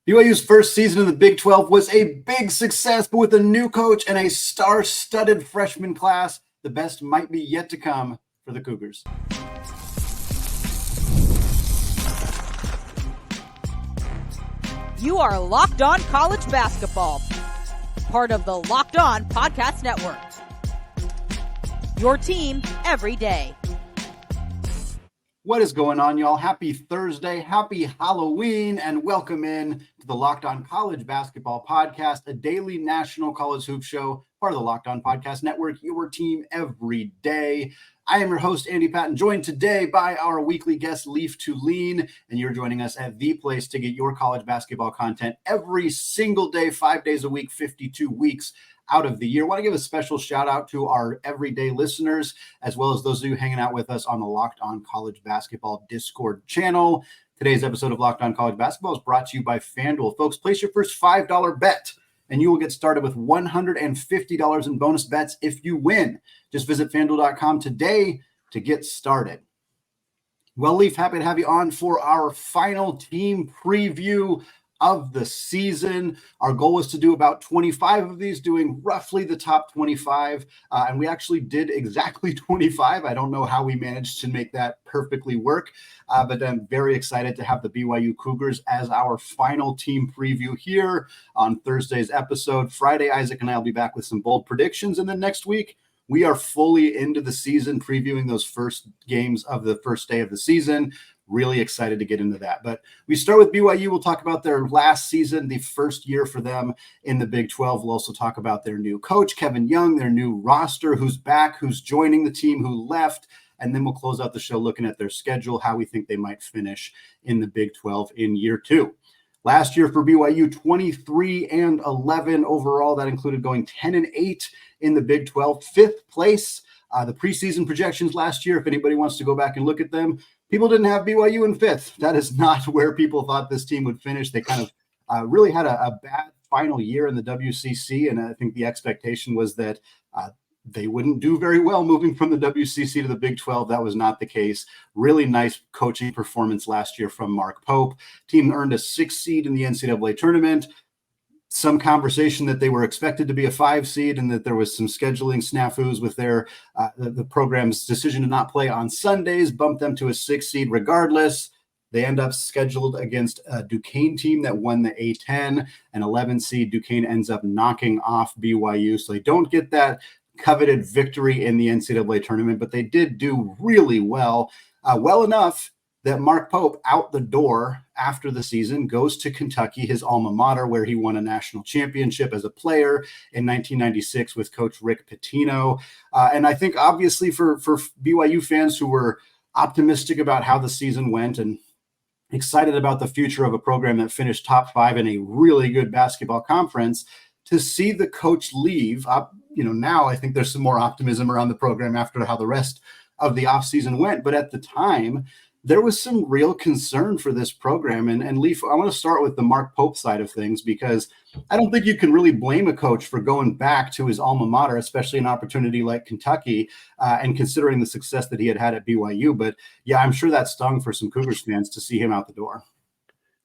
BYU's first season in the Big 12 was a big success, but with a new coach and a star-studded freshman class, the best might be yet to come for the Cougars. You are Locked On College Basketball, part of the Locked On Podcast Network. Your team every day. What is going on, y'all? Happy Thursday, happy Halloween, and welcome in to the Locked On College Basketball Podcast, a daily national college hoop show, part of the Locked On Podcast Network, your team every day. I am your host, Andy Patton, joined today by our weekly guest, Leaf to Lean, and you're joining us at the place to get your college basketball content every single day, 5 days a week, 52 weeks out of the year. I want to give a special shout out to our everyday listeners, as well as those of you hanging out with us on the Locked On College Basketball Discord channel. Today's episode of Locked On College Basketball is brought to you by FanDuel. Folks, place your first $5 bet, and you will get started with $150 in bonus bets if you win. Just visit FanDuel.com today to get started. Well, Leaf, happy to have you on for our final team preview of the season. Our goal was to do about 25 of these, doing roughly the top 25, and we actually did exactly 25. I don't know how we managed to make that perfectly work, but I'm very excited to have the BYU Cougars as our final team preview here on Thursday's episode. Friday, Isaac and I will be back with some bold predictions, and then next week, we are fully into the season, previewing those first games of the first day of the season. Really excited to get into that. But we start with BYU. We'll talk about their last season, the first year for them in the Big 12. We'll also talk about their new coach, Kevin Young, their new roster, who's back, who's joining the team, who left. And then we'll close out the show looking at their schedule, how we think they might finish in the Big 12 in year two. Last year for BYU, 23-11 overall. That included going 10-8 in the Big 12, fifth place. The preseason projections last year, if anybody wants to go back and look at them, people didn't have BYU in fifth. That is not where people thought this team would finish. They kind of really had a bad final year in the WCC, and I think the expectation was that they wouldn't do very well moving from the WCC to the Big 12. That was not the case. Really nice coaching performance last year from Mark Pope. Team earned a 6th seed in the NCAA tournament. Some conversation that they were expected to be a 5 seed and that there was some scheduling snafus with their the program's decision to not play on Sundays, bumped them to a 6 seed regardless. They end up scheduled against a Duquesne team that won the A10, an 11 seed. Duquesne ends up knocking off BYU, so they don't get that coveted victory in the NCAA tournament, but they did do really well, well enough that Mark Pope, out the door after the season, goes to Kentucky, his alma mater, where he won a national championship as a player in 1996 with Coach Rick Pitino. And I think obviously for BYU fans who were optimistic about how the season went and excited about the future of a program that finished top 5 in a really good basketball conference, to see the coach leave, now I think there's some more optimism around the program after how the rest of the offseason went. But at the time, there was some real concern for this program. And Leaf, I want to start with the Mark Pope side of things, because I don't think you can really blame a coach for going back to his alma mater, especially an opportunity like Kentucky, and considering the success that he had at BYU. But yeah, I'm sure that stung for some Cougars fans to see him out the door.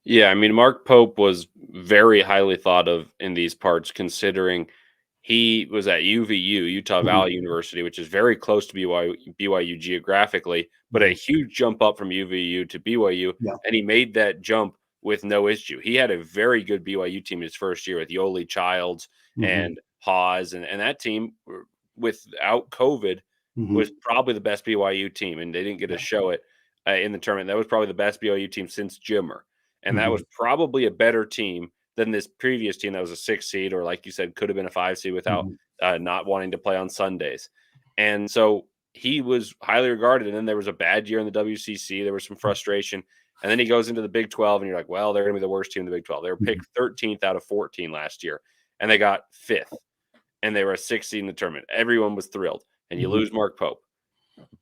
Yeah, I mean, Mark Pope was very highly thought of in these parts, considering he was at UVU, Utah Valley University, which is very close to BYU geographically, but a huge jump up from UVU to BYU, and he made that jump with no issue. He had a very good BYU team his first year with Yoli Childs and Hawes, and that team, without COVID, was probably the best BYU team, and they didn't get to show it in the tournament. That was probably the best BYU team since Jimmer, and that was probably a better team than this previous team that was a 6 seed, or like you said, could have been a 5 seed without not wanting to play on Sundays. And so he was highly regarded. And then there was a bad year in the WCC. There was some frustration. And then he goes into the Big 12 and you're like, well, they're going to be the worst team in the Big 12. They were picked 13th out of 14 last year and they got 5th and they were a 6 seed in the tournament. Everyone was thrilled, and you lose Mark Pope.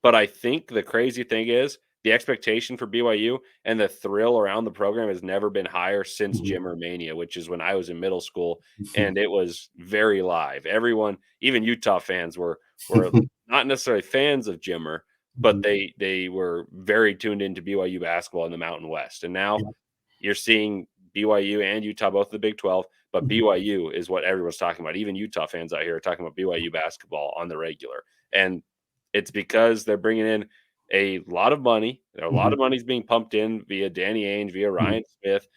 But I think the crazy thing is the expectation for BYU and the thrill around the program has never been higher since Jimmer Mania, which is when I was in middle school, and it was very live. Everyone, even Utah fans, were not necessarily fans of Jimmer, but they were very tuned into BYU basketball in the Mountain West. And now you're seeing BYU and Utah, both the Big 12, but BYU is what everyone's talking about. Even Utah fans out here are talking about BYU basketball on the regular. And it's because they're bringing in a lot of money. A lot of money is being pumped in via Danny Ainge, via Ryan Smith,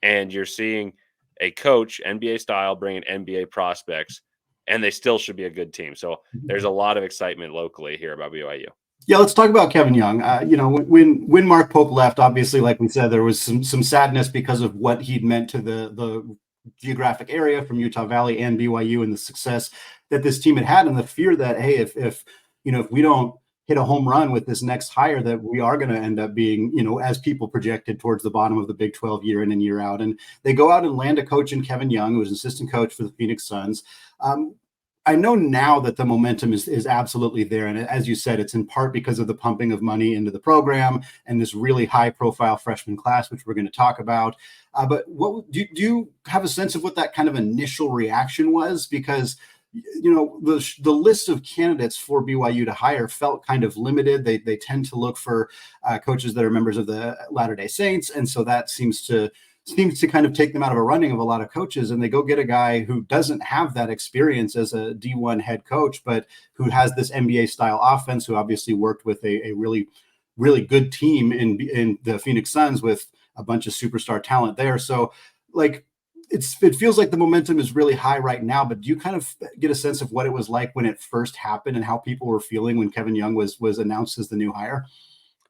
and you're seeing a coach, NBA style, bringing NBA prospects, and they still should be a good team. So there's a lot of excitement locally here about BYU. Yeah, let's talk about Kevin Young. When Mark Pope left, obviously, like we said, there was some sadness because of what he'd meant to the geographic area from Utah Valley and BYU and the success that this team had, and the fear that, hey, if we don't hit a home run with this next hire, that we are going to end up being, as people projected, towards the bottom of the Big 12 year in and year out. And they go out and land a coach in Kevin Young, who was an assistant coach for the Phoenix Suns. I know now that the momentum is absolutely there. And as you said, it's in part because of the pumping of money into the program and this really high profile freshman class, which we're going to talk about. But what do you have a sense of what that kind of initial reaction was? Because, the list of candidates for BYU to hire felt kind of limited. They tend to look for coaches that are members of the Latter-day Saints. And so that seems to kind of take them out of a running of a lot of coaches, and they go get a guy who doesn't have that experience as a D1 head coach, but who has this NBA style offense, who obviously worked with a really, really good team in the Phoenix Suns with a bunch of superstar talent there. So it feels like the momentum is really high right now, but do you kind of get a sense of what it was like when it first happened and how people were feeling when Kevin Young was announced as the new hire?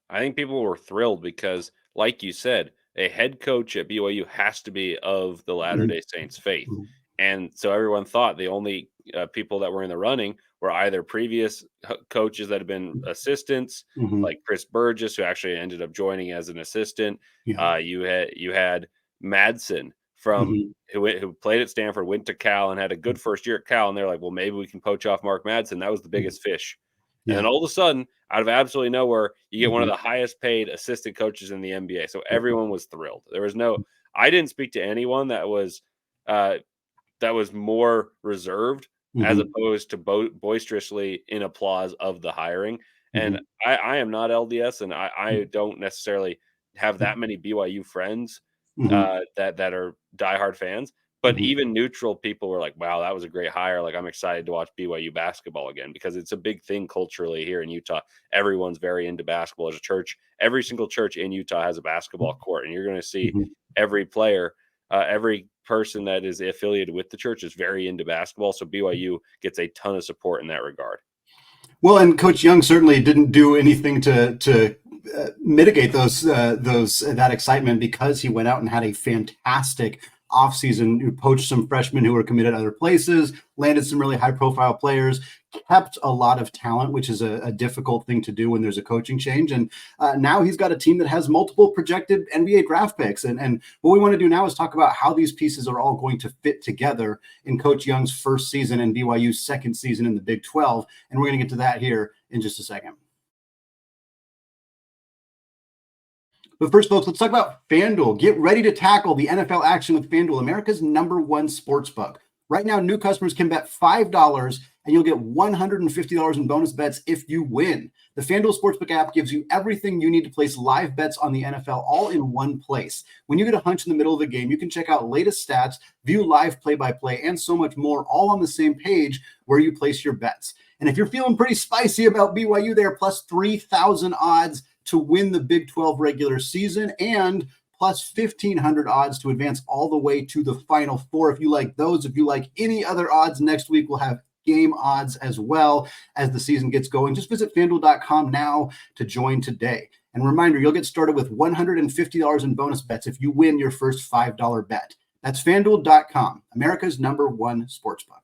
I think people were thrilled because, like you said, a head coach at BYU has to be of the Latter-day Saints faith. And so everyone thought the only people that were in the running were either previous coaches that had been assistants, like Chris Burgess, who actually ended up joining as an assistant. You had Madsen from who played at Stanford, went to Cal, and had a good first year at Cal. And they're like, well, maybe we can poach off Mark Madsen. That was the biggest fish. And then all of a sudden, out of absolutely nowhere, you get one of the highest paid assistant coaches in the NBA. So everyone was thrilled. There was I didn't speak to anyone that was more reserved as opposed to boisterously in applause of the hiring. And I am not LDS, and I don't necessarily have that many BYU friends that are diehard fans. But even neutral people were like, wow, that was a great hire. Like, I'm excited to watch BYU basketball again, because it's a big thing culturally here in Utah. Everyone's very into basketball as a church. Every single church in Utah has a basketball court, and you're going to see every player, every person that is affiliated with the church is very into basketball. So BYU gets a ton of support in that regard. Well, and Coach Young certainly didn't do anything to mitigate that excitement, because he went out and had a fantastic offseason, who poached some freshmen who were committed other places, landed some really high-profile players, kept a lot of talent, which is a difficult thing to do when there's a coaching change. And now he's got a team that has multiple projected NBA draft picks. And what we want to do now is talk about how these pieces are all going to fit together in Coach Young's first season and BYU's second season in the Big 12. And we're going to get to that here in just a second. But first, folks, let's talk about FanDuel. Get ready to tackle the NFL action with FanDuel, America's #1 sportsbook. Right now, new customers can bet $5 and you'll get $150 in bonus bets if you win. The FanDuel Sportsbook app gives you everything you need to place live bets on the NFL all in one place. When you get a hunch in the middle of the game, you can check out latest stats, view live play-by-play, and so much more, all on the same page where you place your bets. And if you're feeling pretty spicy about BYU, they're plus 3,000 odds to win the Big 12 regular season, and plus 1,500 odds to advance all the way to the Final Four. If you like those, if you like any other odds, next week we'll have game odds as well as the season gets going. Just visit FanDuel.com now to join today. And reminder, you'll get started with $150 in bonus bets if you win your first $5 bet. That's FanDuel.com, America's #1 sportsbook.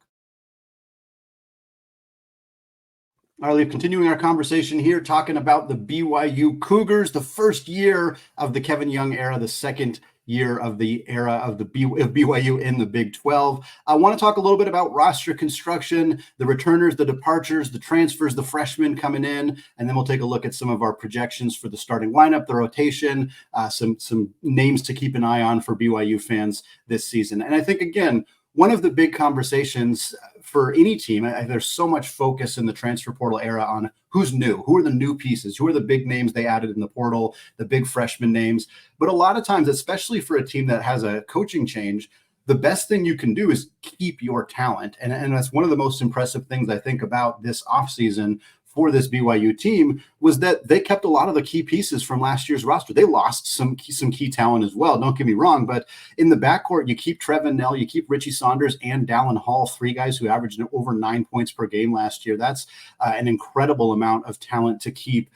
All right, Leaf, continuing our conversation here, talking about the BYU Cougars, the first year of the Kevin Young era, the second year of the era of BYU in the Big 12. I want to talk a little bit about roster construction, the returners, the departures, the transfers, the freshmen coming in, and then we'll take a look at some of our projections for the starting lineup, the rotation, some names to keep an eye on for BYU fans this season. And I think, again, one of the big conversations for any team, there's so much focus in the transfer portal era on who's new, who are the new pieces, who are the big names they added in the portal, the big freshman names. But a lot of times, especially for a team that has a coaching change, the best thing you can do is keep your talent. And that's one of the most impressive things I think about this offseason for this BYU team was that they kept a lot of the key pieces from last year's roster. They lost some key talent as well. Don't get me wrong, but in the backcourt, you keep Trevin Knell, you keep Richie Saunders and Dallin Hall, 3 guys who averaged over 9 points per game last year. That's an incredible amount of talent to keep,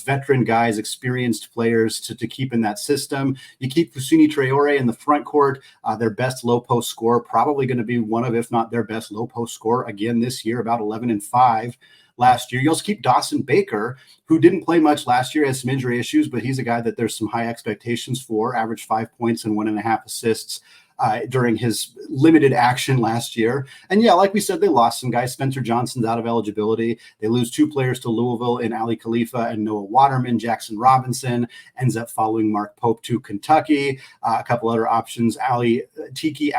veteran guys, experienced players to keep in that system. You keep Fousseyni Traore in the front court, their best low post scorer, probably going to be one of, if not their best low post scorer again this year, about 11-5. Last year. You also keep Dawson Baker, who didn't play much last year, has some injury issues, but he's a guy that there's some high expectations for, averaged 5 points and 1.5 assists during his limited action last year. And yeah, like we said, they lost some guys. Spencer Johnson's out of eligibility. They lose 2 players to Louisville in Ali Khalifa and Noah Waterman. Jackson Robinson ends up following Mark Pope to Kentucky. A couple other options. Atiki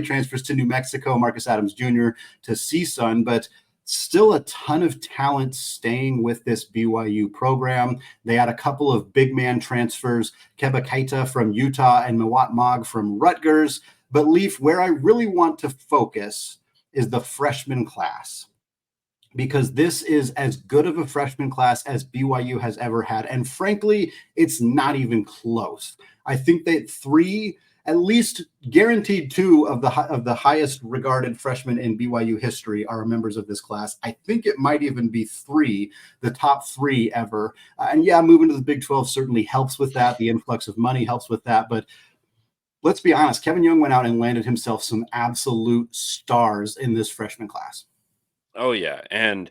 transfers to New Mexico. Marcus Adams Jr. to CSUN, but still a ton of talent staying with this BYU program. They had a couple of big man transfers, Keba Keita from Utah and Mawat Mogg from Rutgers. But Leaf, where I really want to focus is the freshman class, because this is as good of a freshman class as BYU has ever had. And frankly, it's not even close. I think that 3, at least guaranteed 2 of the highest regarded freshmen in BYU history are members of this class. I think it might even be 3, the top 3 ever. And yeah, moving to the Big 12 certainly helps with that. The influx of money helps with that. But let's be honest, Kevin Young went out and landed himself some absolute stars in this freshman class. Oh, yeah. And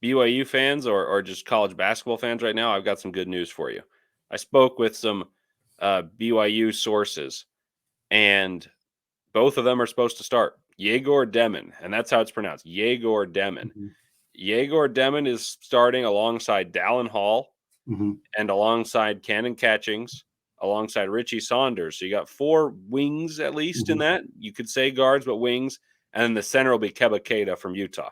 BYU fans or just college basketball fans right now, I've got some good news for you. I spoke with some BYU sources, and both of them are supposed to start. Egor Demon, and that's how it's pronounced, Egor Demon. Mm-hmm. Egor Demon is starting alongside Dallin Hall and alongside Kanon Catchings, alongside Richie Saunders. So you got 4 wings at least in that. You could say guards, but wings. And then the center will be Keba Keita from Utah.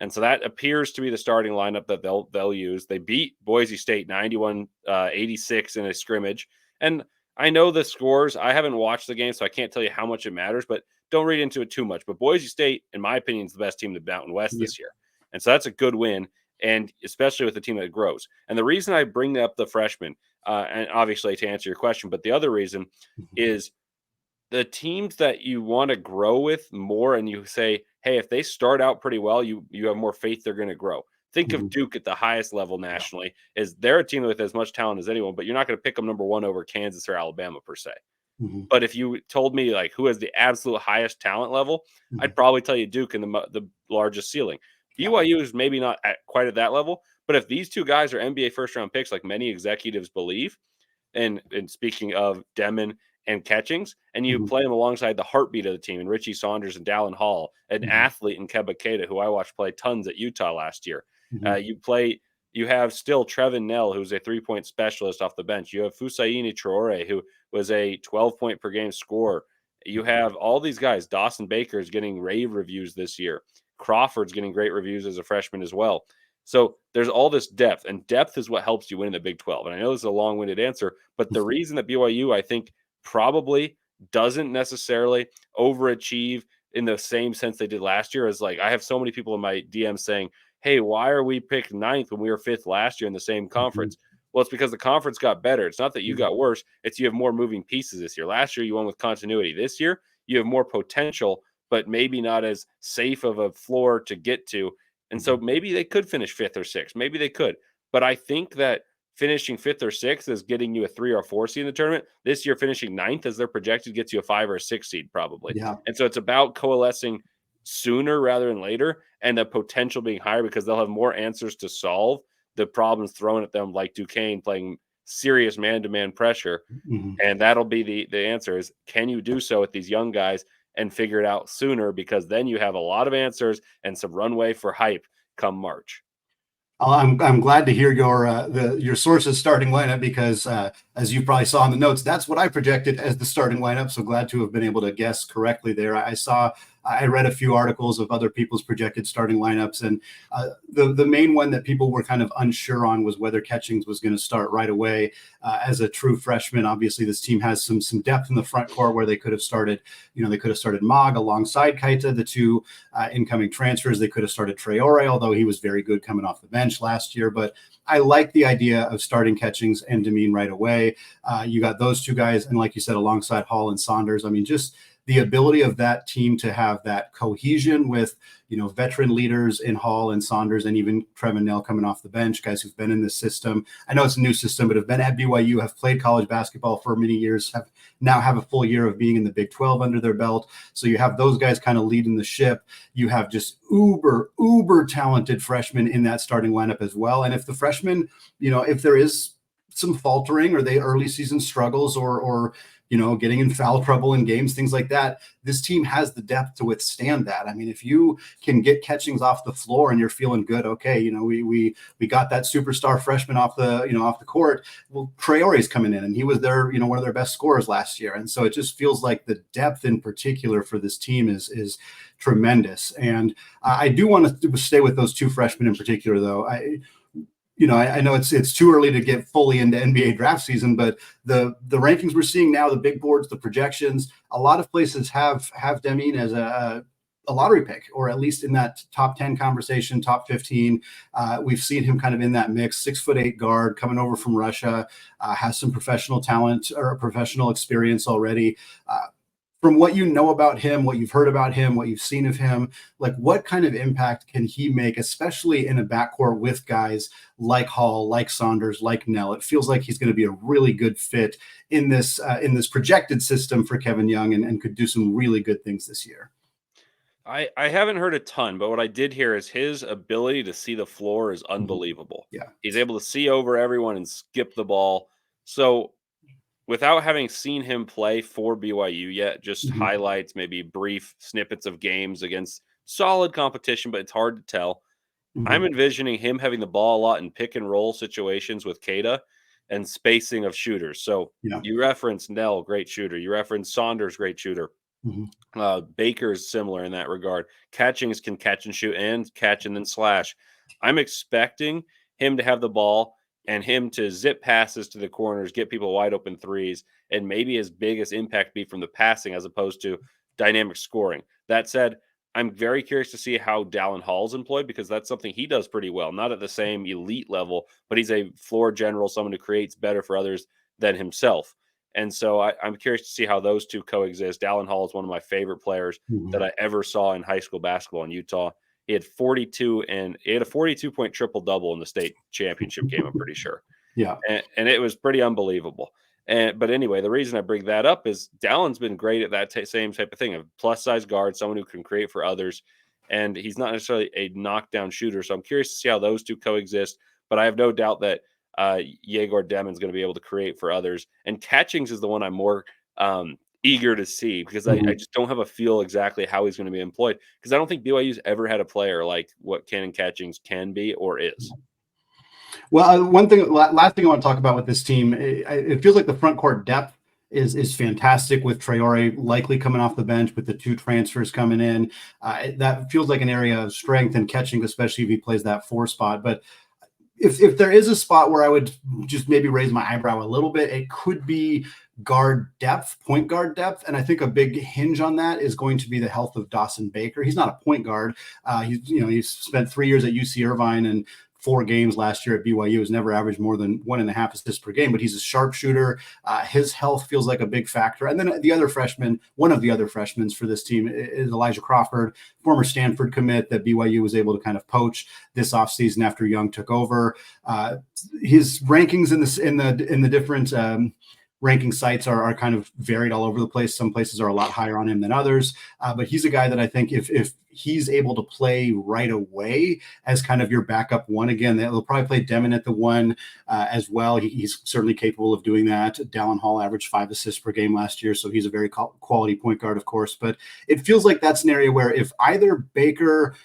And so that appears to be the starting lineup that they'll use. They beat Boise State 91-86 in a scrimmage. And I know the scores. I haven't watched the game, so I can't tell you how much it matters, but don't read into it too much. But Boise State, in my opinion, is the best team in the Mountain West this year. And so that's a good win, and especially with a team that grows. And the reason I bring up the freshmen, and obviously to answer your question, but the other reason is the teams that you want to grow with more, and you say, hey, if they start out pretty well, you have more faith they're going to grow. Think of Duke at the highest level nationally. Is they're a team with as much talent as anyone, but you're not going to pick them number 1 over Kansas or Alabama per se. But if you told me like who has the absolute highest talent level, I'd probably tell you Duke in the largest ceiling. BYU is maybe not quite at that level, but if these 2 guys are NBA first-round picks, like many executives believe, and speaking of Demon and Catchings, and you play them alongside the heartbeat of the team, and Richie Saunders and Dallin Hall, an athlete in Keba Keita, who I watched play tons at Utah last year. You have still Trevin Knell, who's a 3-point specialist off the bench. You have Fousseyni Traore, who was a 12-point per game scorer. You have all these guys. Dawson Baker is getting rave reviews this year. Crawford's getting great reviews as a freshman as well. So there's all this depth, and depth is what helps you win in the Big 12. And I know this is a long-winded answer, but the reason that BYU, I think, probably doesn't necessarily overachieve in the same sense they did last year is, like, I have so many people in my DM saying, hey, why are we picked 9th when we were 5th last year in the same conference? Well, it's because the conference got better. It's not that you got worse. It's you have more moving pieces this year. Last year, you won with continuity. This year, you have more potential, but maybe not as safe of a floor to get to. And so maybe they could finish 5th or 6th. Maybe they could. But I think that finishing 5th or 6th is getting you a 3 or 4 seed in the tournament. This year, finishing 9th as they're projected gets you a 5 or a 6 seed probably. Yeah. And so it's about coalescing sooner rather than later, and the potential being higher because they'll have more answers to solve the problems thrown at them, like Duquesne playing serious man-to-man pressure. And that'll be the answer is, can you do so with these young guys and figure it out sooner? Because then you have a lot of answers and some runway for hype come March. I'm glad to hear your sources starting lineup because as you probably saw in the notes, that's what I projected as the starting lineup. So glad to have been able to guess correctly there. I read a few articles of other people's projected starting lineups, and the main one that people were kind of unsure on was whether Catchings was going to start right away as a true freshman. Obviously, this team has some depth in the front court where they could have started. They could have started Mag alongside Keita, the two incoming transfers. They could have started Traore, although he was very good coming off the bench last year. But I like the idea of starting Catchings and Demon right away. You got those two guys, and like you said, alongside Hall and Saunders. I mean, just the ability of that team to have that cohesion with, veteran leaders in Hall and Saunders, and even Trevin Nell coming off the bench, guys who've been in this system. I know it's a new system, but have been at BYU, have played college basketball for many years, have a full year of being in the Big 12 under their belt. So you have those guys kind of leading the ship. You have just uber talented freshmen in that starting lineup as well. And if the freshmen, if there is some faltering or they early season struggles or getting in foul trouble in games, things like that, this team has the depth to withstand that. I mean, if you can get Catchings off the floor and you're feeling good, okay, we got that superstar freshman off the court. Well, Traore's coming in, and he was their, one of their best scorers last year. And so it just feels like the depth in particular for this team is tremendous. And I do want to stay with those two freshmen in particular, though. I know it's too early to get fully into NBA draft season, but the rankings we're seeing now, the big boards, the projections, a lot of places have Demon as a lottery pick, or at least in that top 10 conversation, top 15. We've seen him kind of in that mix, 6'8" guard coming over from Russia, has some professional talent or professional experience already. From what you know about him, what you've heard about him, what you've seen of him, like what kind of impact can he make, especially in a backcourt with guys like Hall, like Saunders, like Nell? It feels like he's going to be a really good fit in this projected system for Kevin Young, and could do some really good things this year. I haven't heard a ton, but what I did hear is his ability to see the floor is unbelievable. Yeah. He's able to see over everyone and skip the ball. So without having seen him play for BYU yet, just highlights, maybe brief snippets of games against solid competition, but it's hard to tell. I'm envisioning him having the ball a lot in pick and roll situations with Keita and spacing of shooters. So you reference Nell, great shooter. You reference Saunders, great shooter. Baker is similar in that regard. Catchings can catch and shoot and catch and then slash. I'm expecting him to have the ball and him to zip passes to the corners, get people wide open threes, and maybe his biggest impact be from the passing as opposed to dynamic scoring. That said, I'm very curious to see how Dallin Hall is employed, because that's something he does pretty well. Not at the same elite level, but he's a floor general, someone who creates better for others than himself. And so I'm curious to see how those two coexist. Dallin Hall is one of my favorite players that I ever saw in high school basketball in Utah. He had 42 and he had a 42-point triple-double in the state championship game, I'm pretty sure. Yeah. And it was pretty unbelievable. But anyway, the reason I bring that up is Dallin's been great at that same type of thing, a plus-size guard, someone who can create for others. And he's not necessarily a knockdown shooter. So I'm curious to see how those two coexist. But I have no doubt that Egor Demon is going to be able to create for others. And Catchings is the one I'm more eager to see, because I just don't have a feel exactly how he's going to be employed, because I don't think BYU's ever had a player like what Kanon Catchings can be or is. Well, last thing I want to talk about with this team, it feels like the front court depth is fantastic, with Traore likely coming off the bench, with the two transfers coming in. That feels like an area of strength, and Catchings, especially if he plays that 4 spot. But if there is a spot where I would just maybe raise my eyebrow a little bit, it could be point guard depth. And I think a big hinge on that is going to be the health of Dawson Baker. He's not a point guard. He's spent 3 years at UC Irvine and 4 games last year at BYU. Has never averaged more than 1.5 assists per game, but he's a sharpshooter. His health feels like a big factor. And then one of the other freshmen for this team is Elijah Crawford, former Stanford commit that BYU was able to kind of poach this offseason after Young took over. His rankings in the different ranking sites are kind of varied all over the place. Some places are a lot higher on him than others, but he's a guy that I think if he's able to play right away as kind of your backup one, again, they'll probably play Demon at the 1 as well. He's certainly capable of doing that. Dallin Hall averaged 5 assists per game last year, so he's a very quality point guard, of course. But it feels like that's an area where if either Baker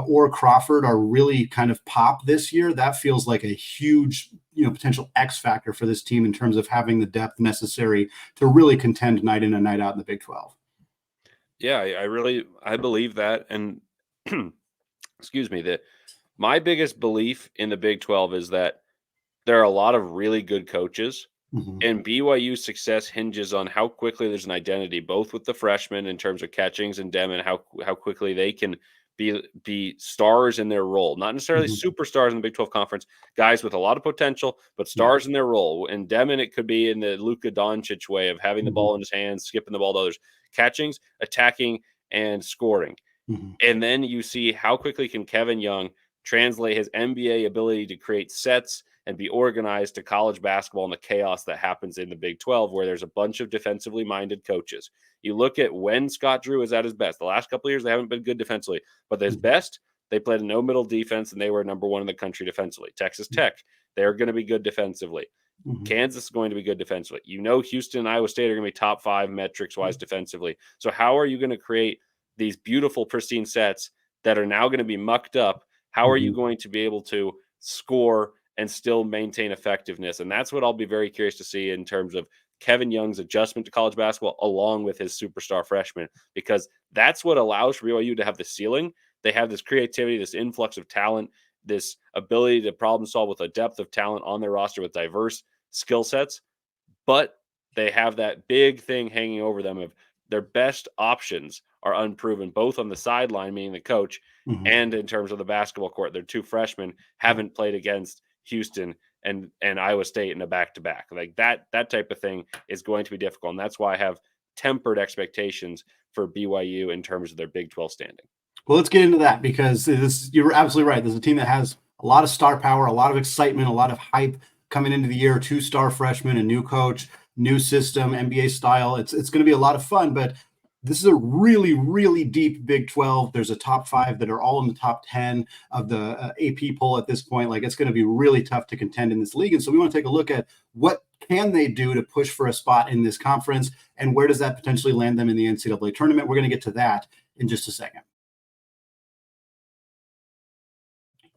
or Crawford are really kind of pop this year, that feels like a huge, potential X factor for this team in terms of having the depth necessary to really contend night in and night out in the Big 12. Yeah, I believe that. And excuse me, my biggest belief in the Big 12 is that there are a lot of really good coaches. Mm-hmm. And BYU's success hinges on how quickly there's an identity, both with the freshmen in terms of Catchings and Demon, how quickly they can be stars in their role, not necessarily superstars in the Big 12 conference, guys with a lot of potential, but stars in their role. And Demon, it could be in the Luka Doncic way of having the ball in his hands, skipping the ball to others. Catchings, attacking, and scoring. And then you see how quickly can Kevin Young translate his NBA ability to create sets and be organized to college basketball and the chaos that happens in the Big 12, where there's a bunch of defensively minded coaches. You look at when Scott Drew is at his best. The last couple of years, they haven't been good defensively, but his best, they played a no middle defense and they were number one in the country defensively. Texas Tech, they're going to be good defensively. Kansas is going to be good defensively. Houston and Iowa State are going to be top 5 metrics wise defensively. So how are you going to create these beautiful, pristine sets that are now going to be mucked up? How are you going to be able to score and still maintain effectiveness? And that's what I'll be very curious to see in terms of Kevin Young's adjustment to college basketball along with his superstar freshman, because that's what allows for BYU to have the ceiling. They have this creativity, this influx of talent, this ability to problem solve with a depth of talent on their roster with diverse skill sets. But they have that big thing hanging over them of their best options are unproven, both on the sideline, meaning the coach, and in terms of the basketball court. Their 2 freshmen haven't played against Houston and Iowa State in a back-to-back. Like that type of thing is going to be difficult. And that's why I have tempered expectations for BYU in terms of their Big 12 standing. Well, let's get into that, because you're absolutely right. There's a team that has a lot of star power, a lot of excitement, a lot of hype coming into the year. 2 star freshmen, a new coach, new system, NBA style. It's going to be a lot of fun, but this is a really, really deep Big 12. There's a top 5 that are all in the top 10 of the AP poll at this point. Like, it's going to be really tough to contend in this league. And so we want to take a look at what can they do to push for a spot in this conference, and where does that potentially land them in the NCAA tournament? We're going to get to that in just a second.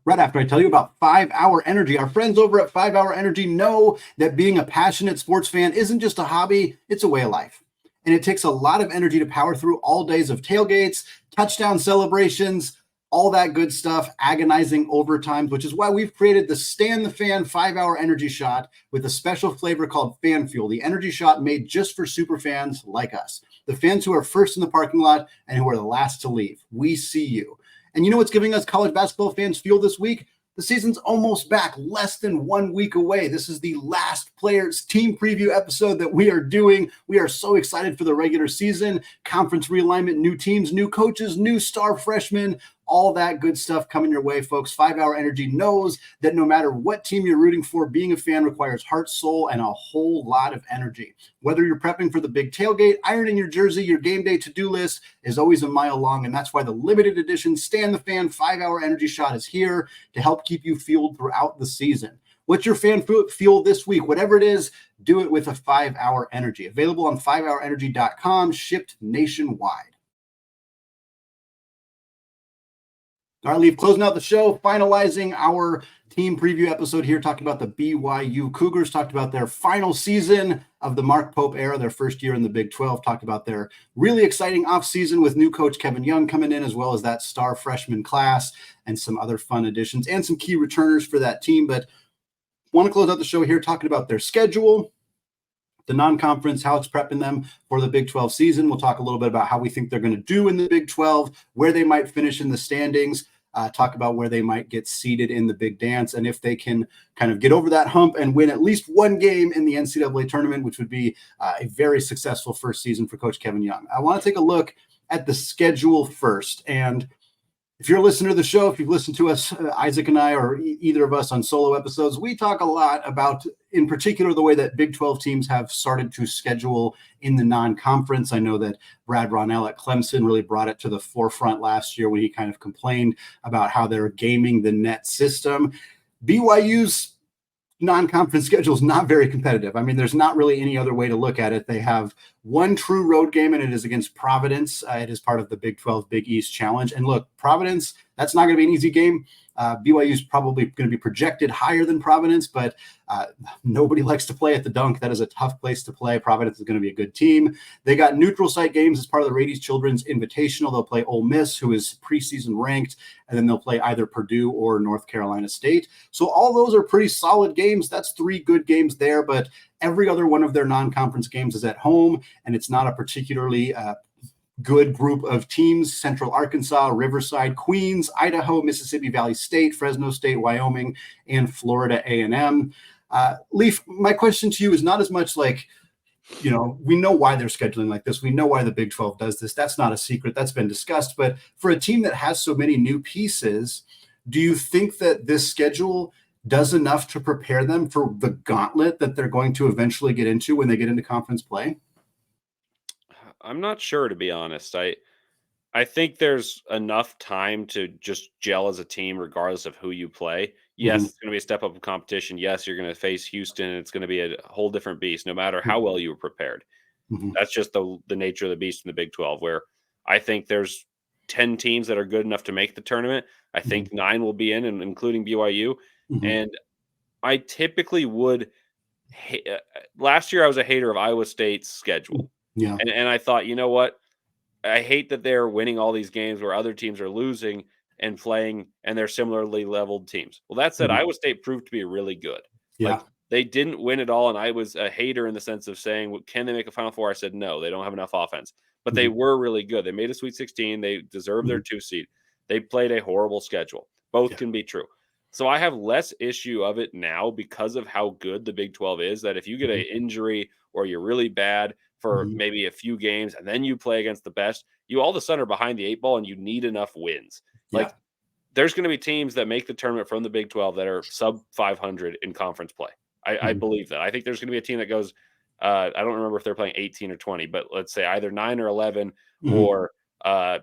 Right after I tell you about 5 Hour Energy. Our friends over at 5 Hour Energy know that being a passionate sports fan isn't just a hobby, it's a way of life. And it takes a lot of energy to power through all days of tailgates, touchdown celebrations, all that good stuff, agonizing overtimes, which is why we've created the Stan the Fan 5 Hour Energy Shot with a special flavor called Fan Fuel, the energy shot made just for super fans like us, the fans who are first in the parking lot and who are the last to leave. We see you. And you know what's giving us college basketball fans fuel this week? The season's almost back, less than 1 week away. This is the last players team preview episode that we are doing. We are so excited for the regular season, conference realignment, new teams, new coaches, new star freshmen, all that good stuff coming your way, folks. 5 Hour Energy knows that no matter what team you're rooting for, being a fan requires heart, soul, and a whole lot of energy. Whether you're prepping for the big tailgate, ironing your jersey, your game day to-do list is always a mile long, and that's why the limited edition Stan the Fan 5 Hour Energy Shot is here to help keep you fueled throughout the season. What's your fan fuel this week? Whatever it is, do it with a 5 Hour Energy. Available on 5hourenergy.com, shipped nationwide. All right, Leaf, closing out the show, finalizing our team preview episode here, talking about the BYU Cougars, talked about their final season of the Mark Pope era, their first year in the Big 12, talked about their really exciting offseason with new coach Kevin Young coming in, as well as that star freshman class and some other fun additions and some key returners for that team. But want to close out the show here talking about their schedule, the non-conference, how it's prepping them for the Big 12 season. We'll talk a little bit about how we think they're going to do in the Big 12, where they might finish in the standings, talk about where they might get seeded in the big dance, and if they can kind of get over that hump and win at least one game in the NCAA tournament, which would be a very successful first season for Coach Kevin Young. I want to take a look at the schedule first. And if you're a listener to the show, if you've listened to us, Isaac and I, or either of us on solo episodes, we talk a lot about, in particular, the way that Big 12 teams have started to schedule in the non-conference. I know that Brad Ronell at Clemson really brought it to the forefront last year when he kind of complained about how they're gaming the net system. BYU's non-conference schedule is not very competitive. I mean, there's not really any other way to look at it. They have one true road game, and it is against Providence. It is part of the Big 12 Big East Challenge. And look, Providence. That's not going to be an easy game. BYU is probably going to be projected higher than Providence, but nobody likes to play at the Dunk. That is a tough place to play. Providence is going to be a good team. They got neutral site games as part of the Radies Children's Invitational. They'll play Ole Miss, who is preseason ranked, and then they'll play either Purdue or North Carolina State. So all those are pretty solid games. That's 3 good games there, but every other one of their non-conference games is at home, and it's not a particularly good group of teams: Central Arkansas, Riverside, Queens, Idaho, Mississippi Valley State, Fresno State, Wyoming, and Florida A&M. Leaf, my question to you is not as much like, we know why they're scheduling like this. We know why the Big 12 does this. That's not a secret. That's been discussed. But for a team that has so many new pieces, do you think that this schedule does enough to prepare them for the gauntlet that they're going to eventually get into when they get into conference play? I'm not sure, to be honest. I think there's enough time to just gel as a team, regardless of who you play. Yes, it's going to be a step up of competition. Yes, you're going to face Houston, and it's going to be a whole different beast, no matter how well you were prepared. That's just the nature of the beast in the Big 12, where I think there's 10 teams that are good enough to make the tournament. I think 9 will be in, and including BYU. And I typically would. Last year, I was a hater of Iowa State's schedule. Yeah. And I thought, you know what? I hate that they're winning all these games where other teams are losing and playing, and they're similarly leveled teams. Well, that said, Iowa State proved to be really good. Yeah. Like, they didn't win it all, and I was a hater in the sense of saying, well, can they make a Final Four? I said, no, they don't have enough offense. But they were really good. They made a Sweet 16. They deserve their 2 seed. They played a horrible schedule. Both can be true. So I have less issue of it now because of how good the Big 12 is, that if you get an injury or you're really bad for maybe a few games and then you play against the best, you all of a sudden are behind the 8 ball and you need enough wins. Like, there's going to be teams that make the tournament from the Big 12 that are sub 500 in conference play. I believe that. I think there's going to be a team that goes, I don't remember if they're playing 18 or 20, but let's say either 9 or 11 or 8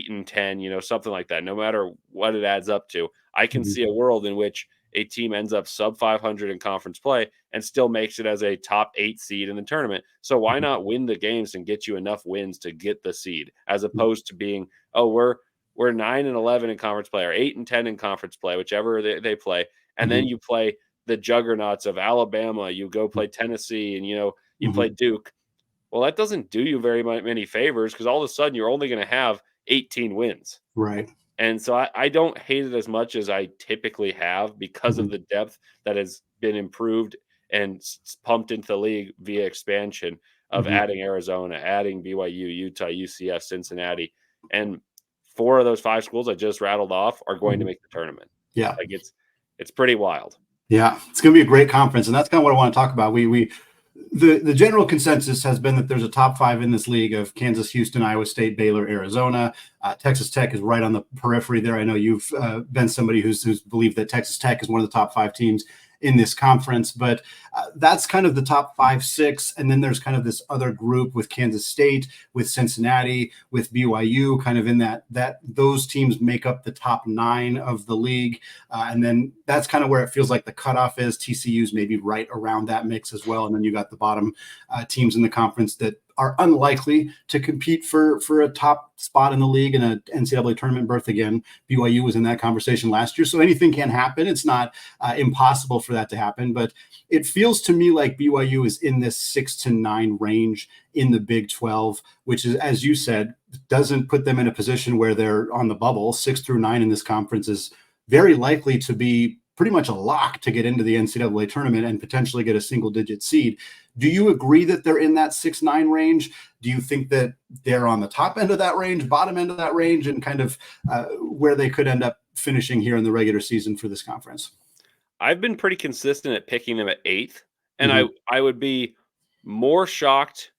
and 10, something like that. No matter what it adds up to, I can see a world in which a team ends up sub 500 in conference play and still makes it as a top 8 seed in the tournament. So why not win the games and get you enough wins to get the seed, as opposed to being, we're 9 and 11 in conference play, or 8 and 10 in conference play, whichever they play. And then you play the juggernauts of Alabama, you go play Tennessee, and you play Duke. Well, that doesn't do you very many favors, because all of a sudden you're only going to have 18 wins. Right. And so I don't hate it as much as I typically have, because of the depth that has been improved and pumped into the league via expansion of adding Arizona, adding BYU, Utah, UCF, Cincinnati. And 4 of those 5 schools I just rattled off are going to make the tournament. Yeah. Like, it's pretty wild. Yeah, it's going to be a great conference, and that's kind of what I want to talk about. The general consensus has been that there's a top 5 in this league of Kansas, Houston, Iowa State, Baylor, Arizona. Texas Tech is right on the periphery there. I know you've been somebody who's believed that Texas Tech is one of the top 5 teams in this conference, but that's kind of the top 5, 6. And then there's kind of this other group with Kansas State, with Cincinnati, with BYU, kind of in that those teams make up the top 9 of the league. And then that's kind of where it feels like the cutoff is. TCU's maybe right around that mix as well. And then you got the bottom teams in the conference that are unlikely to compete for a top spot in the league and an NCAA tournament berth again. BYU was in that conversation last year, so anything can happen. It's not impossible for that to happen, but it feels to me like BYU is in this 6 to 9 range in the Big 12, which is, as you said, doesn't put them in a position where they're on the bubble. 6 through 9 in this conference is very likely to be pretty much a lock to get into the NCAA tournament and potentially get a single-digit seed. Do you agree that they're in that 6-9 range? Do you think that they're on the top end of that range, bottom end of that range, and kind of where they could end up finishing here in the regular season for this conference? I've been pretty consistent at picking them at 8th, and I would be more shocked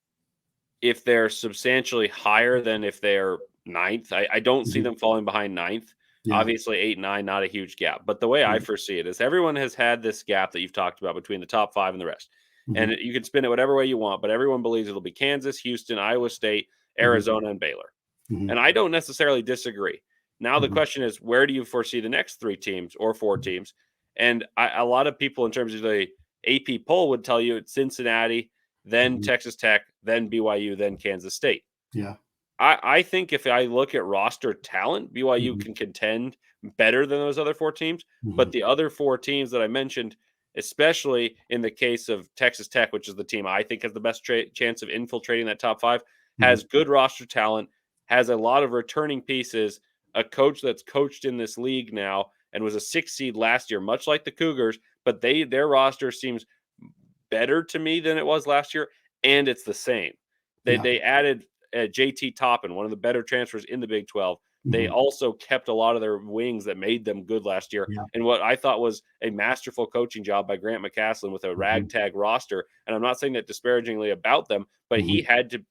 if they're substantially higher than if they're 9th. I don't see them falling behind 9th. Yeah. Obviously, 8 and 9, not a huge gap. But the way I foresee it is everyone has had this gap that you've talked about between the top 5 and the rest. And you can spin it whatever way you want, but everyone believes it'll be Kansas, Houston, Iowa State, Arizona, and Baylor. And I don't necessarily disagree. Now the question is, where do you foresee the next 3 teams or 4 teams? And a lot of people in terms of the AP poll would tell you it's Cincinnati, then Texas Tech, then BYU, then Kansas State. Yeah. I think if I look at roster talent, BYU can contend better than those other 4 teams. But the other 4 teams that I mentioned, especially in the case of Texas Tech, which is the team I think has the best chance of infiltrating that top 5, has good roster talent, has a lot of returning pieces, a coach that's coached in this league now and was a 6 seed last year, much like the Cougars, but their roster seems better to me than it was last year, and it's the same. They added JT Toppin, one of the better transfers in the Big 12. They also kept a lot of their wings that made them good last year. And what I thought was a masterful coaching job by Grant McCaslin with a ragtag roster. And I'm not saying that disparagingly about them, but he had to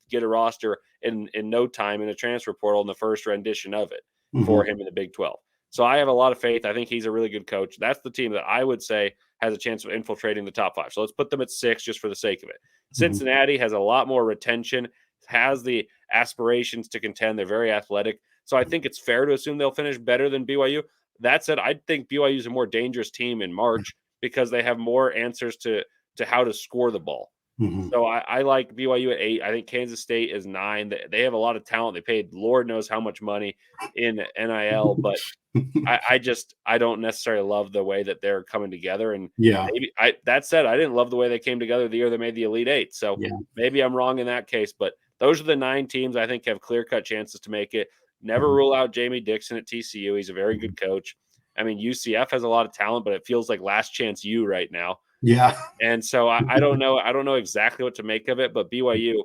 get a roster in no time in a transfer portal in the first rendition of it for him in the Big 12. So I have a lot of faith. I think he's a really good coach. That's the team that I would say has a chance of infiltrating the top 5. So let's put them at 6 just for the sake of it. Cincinnati has a lot more retention, has the aspirations to contend. They're very athletic. So I think it's fair to assume they'll finish better than BYU. That said, I think BYU is a more dangerous team in March because they have more answers to how to score the ball. So I like BYU at 8. I think Kansas State is 9. They have a lot of talent. They paid Lord knows how much money in NIL, but I don't necessarily love the way that they're coming together. And that said, I didn't love the way they came together the year they made the Elite 8. So maybe I'm wrong in that case, but those are the 9 teams I think have clear-cut chances to make it. Never rule out Jamie Dixon at TCU. He's a very good coach. I mean, UCF has a lot of talent, but it feels like last chance U right now. Yeah. And so I don't know. I don't know exactly what to make of it, but BYU,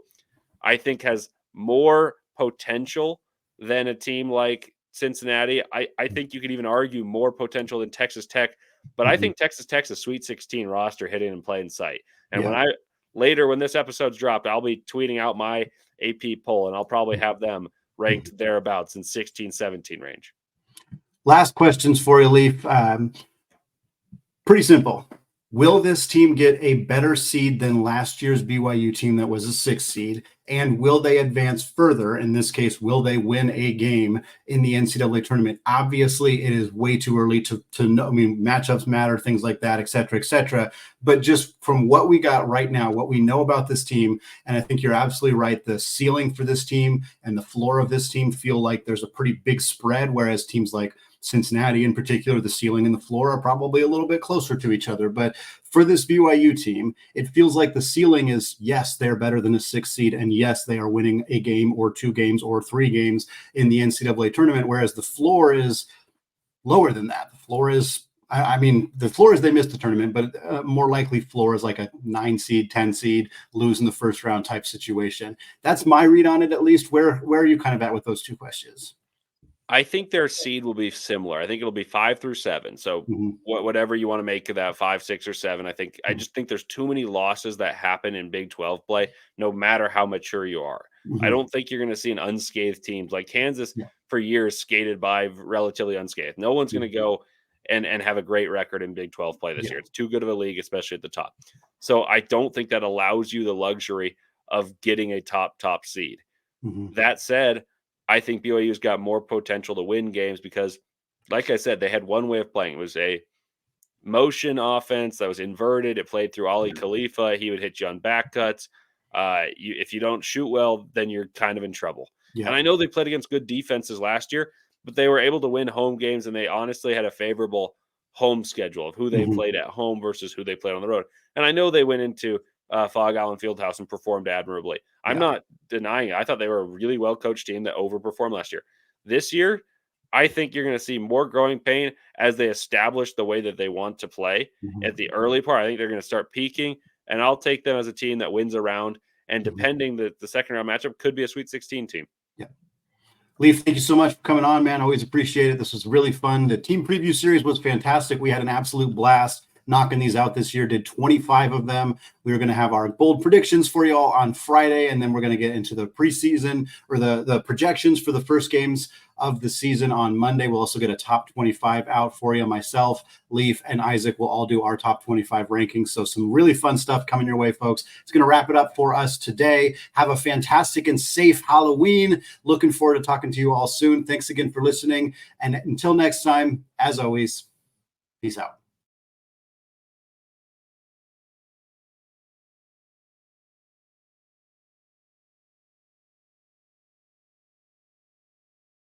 I think, has more potential than a team like Cincinnati. I think you could even argue more potential than Texas Tech, but I think Texas Tech's a Sweet 16 roster hitting in plain sight. And when this episode's dropped, I'll be tweeting out my AP poll, and I'll probably have them ranked thereabouts in 16-17 range. Last questions for you, Leaf. Pretty simple. Will this team get a better seed than last year's BYU team that was a 6 seed? And will they advance further? In this case, will they win a game in the NCAA tournament? Obviously, it is way too early to know. I mean, matchups matter, things like that, et cetera, et cetera. But just from what we got right now, what we know about this team, and I think you're absolutely right, the ceiling for this team and the floor of this team feel like there's a pretty big spread, whereas teams like Cincinnati in particular, the ceiling and the floor are probably a little bit closer to each other. But for this BYU team, it feels like the ceiling is, yes, they're better than a 6 seed. And yes, they are winning a game or 2 games or 3 games in the NCAA tournament, whereas the floor is lower than that. The floor is, the floor is they missed the tournament, but more likely floor is like a 9 seed, 10 seed, lose in the first round type situation. That's my read on it, at least. Where are you kind of at with those 2 questions? I think their seed will be similar. I think it'll be 5 through 7. So whatever you want to make of that, 5, 6, or 7. I just think there's too many losses that happen in Big 12 play, no matter how mature you are. I don't think you're going to see an unscathed team like Kansas for years skated by relatively unscathed. No one's going to go and have a great record in Big 12 play this year. It's too good of a league, especially at the top. So I don't think that allows you the luxury of getting a top seed. That said, I think BYU's got more potential to win games because, like I said, they had one way of playing. It was a motion offense that was inverted. It played through Ali Khalifa. He would hit you on back cuts. If you don't shoot well, then you're kind of in trouble. And I know they played against good defenses last year, but they were able to win home games, and they honestly had a favorable home schedule of who they played at home versus who they played on the road. And I know they went into Fog Island Fieldhouse and performed admirably. I'm not denying it. I thought they were a really well-coached team that overperformed last year. This year, I think you're going to see more growing pain as they establish the way that they want to play. At the early part, I think they're going to start peaking, and I'll take them as a team that wins a round, and depending, the second round matchup could be a Sweet 16 team. Yeah. Leaf, thank you so much for coming on, man. Always appreciate it. This was really fun. The team preview series was fantastic. We had an absolute blast knocking these out this year, did 25 of them. We were going to have our bold predictions for you all on Friday, and then we're going to get into the preseason or the projections for the first games of the season on Monday. We'll also get a top 25 out for you. Myself, Leaf, and Isaac will all do our top 25 rankings. So some really fun stuff coming your way, folks. It's going to wrap it up for us today. Have a fantastic and safe Halloween. Looking forward to talking to you all soon. Thanks again for listening. And until next time, as always, peace out.